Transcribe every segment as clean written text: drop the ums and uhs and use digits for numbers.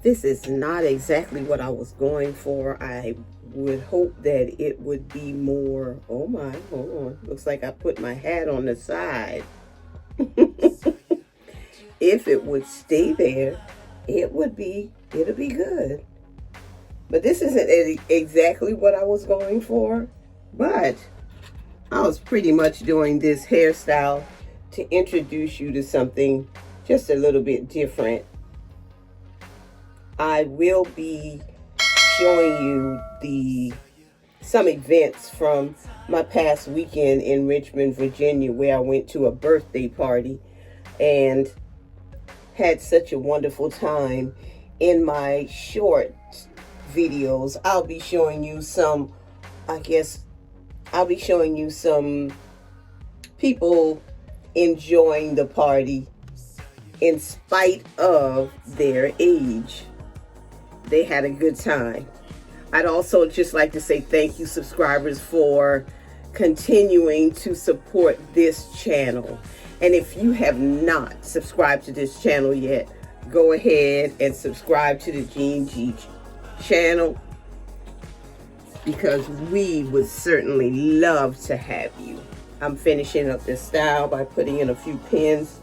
This is not exactly what I was going for. I would hope that it would be more, oh my, hold on. Looks like I put my hat on the side. If it would stay there, it'll be good. But this isn't exactly what I was going for, but I was pretty much doing this hairstyle to introduce you to something just a little bit different. I will be showing you some events from my past weekend in Richmond, Virginia, where I went to a birthday party and had such a wonderful time. In my short videos, I'll be showing you some, I'll be showing you some people enjoying the party in spite of their age. They had a good time. I'd also just like to say thank you, subscribers, for continuing to support this channel. And if you have not subscribed to this channel yet, go ahead and subscribe to the Gene G channel, because we would certainly love to have you. I'm finishing up this style by putting in a few pins.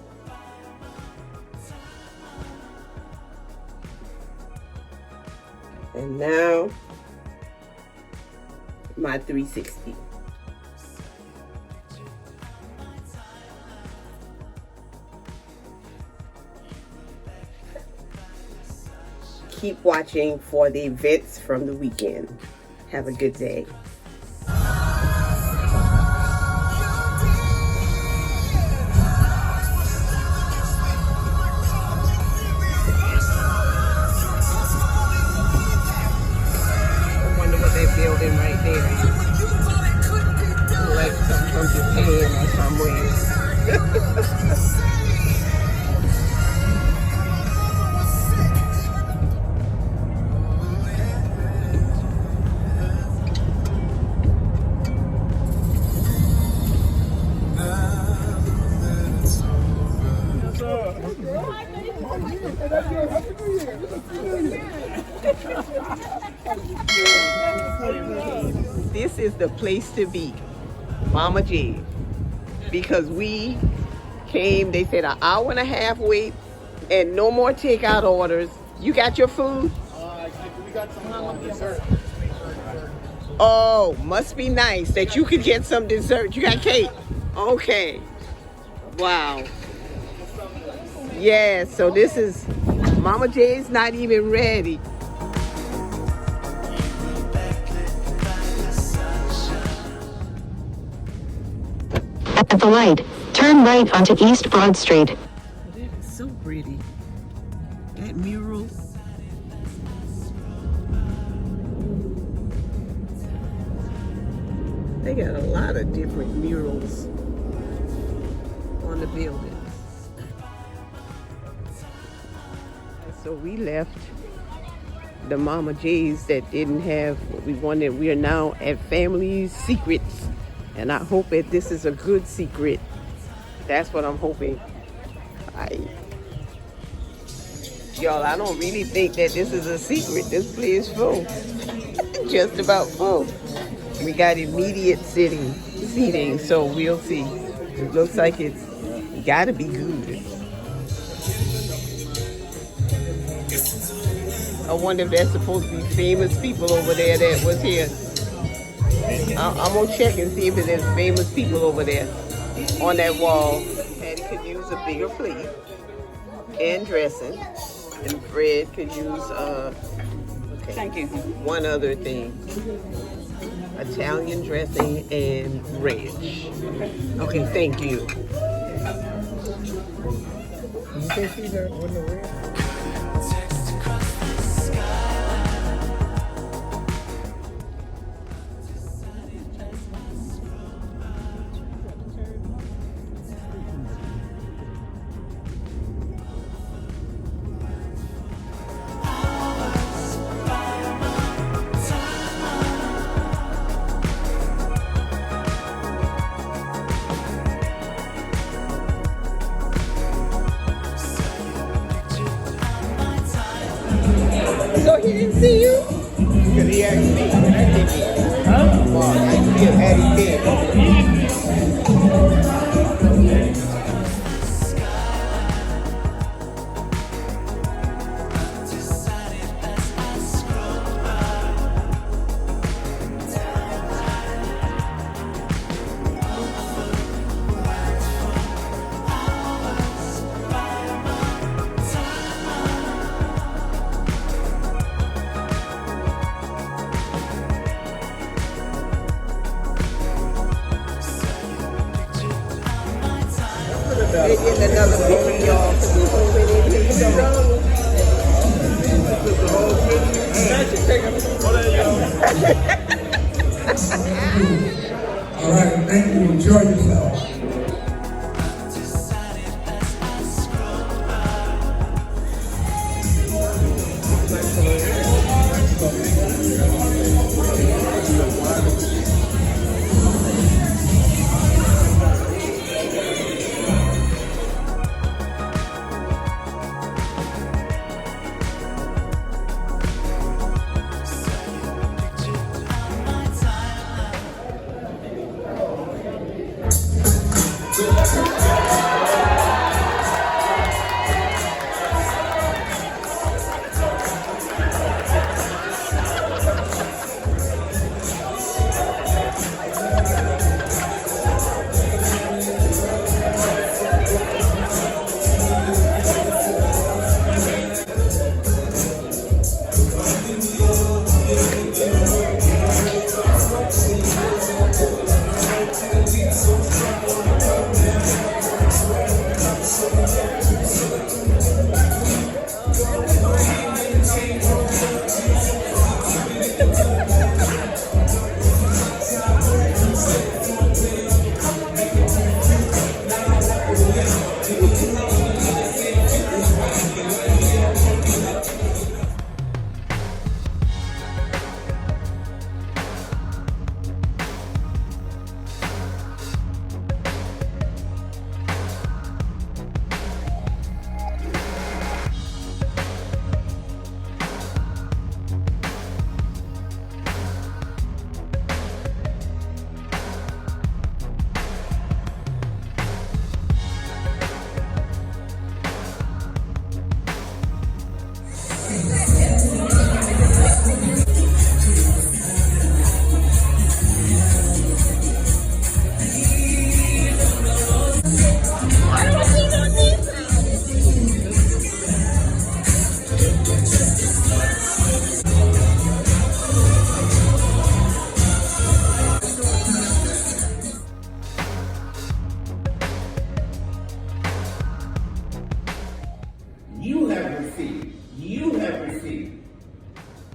And now, my 360. Keep watching for the events from the weekend. Have a good day. Building right there. Like something from Japan or somewhere. This is the place to be, Mama J, because we came, they said an hour and a half wait and no more takeout orders. You got your food? We got some dessert. Oh, must be nice that you could get some dessert. You got cake? Okay. Wow. Yeah, so this is, Mama J's not even ready. At the light, turn right onto East Broad Street. It's so pretty. That mural. They got a lot of different murals on the buildings. So we left the Mama J's that didn't have what we wanted. We are now at Family Secrets. And I hope that this is a good secret. That's what I'm hoping. Y'all, I don't really think that this is a secret. This place is full. Just about full. We got immediate seating, so we'll see. It looks like it's gotta be good. I wonder if there's supposed to be famous people over there that was here. I'm gonna check and see if there's famous people over there on that wall. Patty could use a bigger plate and dressing, and Fred could use okay. Thank you. One other thing: Italian dressing and ranch. Okay, thank you. You think she's on the way? he didn't see you? Because he asked me, and I didn't hear. Well, I still had his head. They getting another video, y'all. So we moving in here. You know, All right, thank you. Enjoy yourself.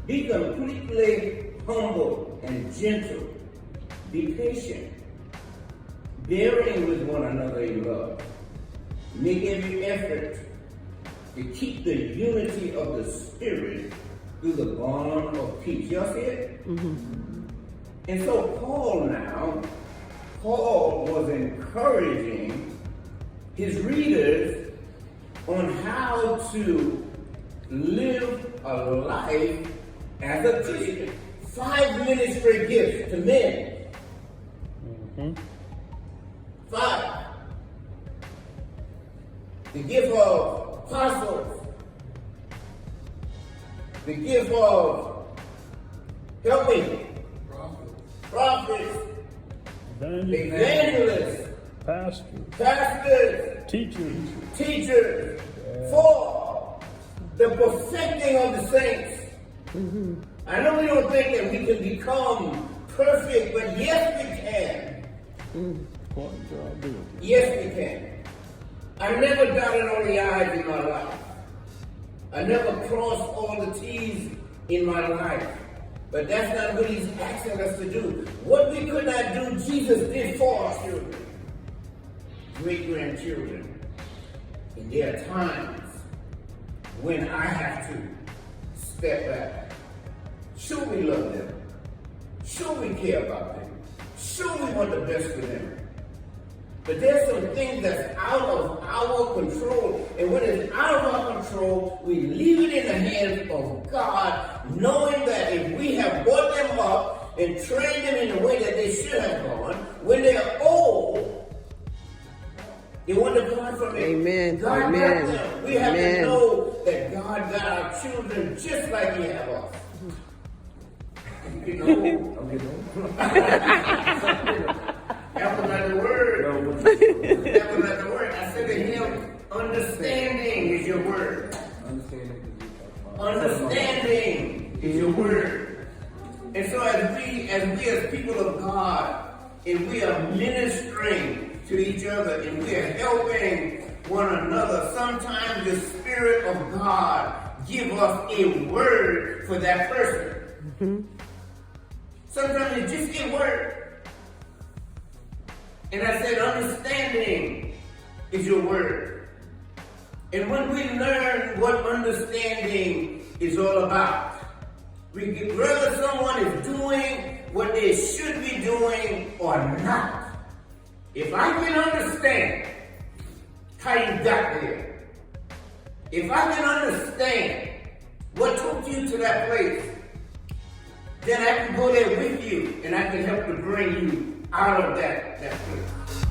Be completely humble and gentle. Be patient, bearing with one another in love. Make every effort to keep the unity of the Spirit through the bond of peace. Y'all see it? Mm-hmm. And so Paul was encouraging his readers on how to live a life as a Christian. 5 ministry gifts to men. Mm-hmm. 5. The gift of apostles. The gift of, help me, prophets, evangelists, pastors, teachers. 4, the perfecting of the saints. Mm-hmm. I know we don't think that we can become perfect, but yes we can. Yes we can. I never dotted all the I's in my life. I never crossed all the T's in my life. But that's not what he's asking us to do. What we could not do, Jesus did for our children, great-grandchildren. And there are times when I have to step back. Sure we love them. Sure we care about them. Sure we want the best for them. But there's some things that's out of our control. And when it's out of our control, we leave it in the hands of God, knowing that if we have brought them up and trained them in the way that they should have gone, when they're old, they want to come from it. Amen. God Amen. got them. We have to know that God got our children just like He have us. I'm getting old. I'm getting old. That was not the word. That was not the word. I said to him, understanding is your word. Understanding is your word. And so as people of God, and we are ministering to each other, and we are helping one another, sometimes the Spirit of God give us a word for that person. Mm-hmm. Sometimes it's just a word. And I said, understanding is your word. And when we learn what understanding is all about, whether someone is doing what they should be doing or not, if I can understand how you got there, if I can understand what took you to that place, then I can go there with you and I can help to bring you out of that place.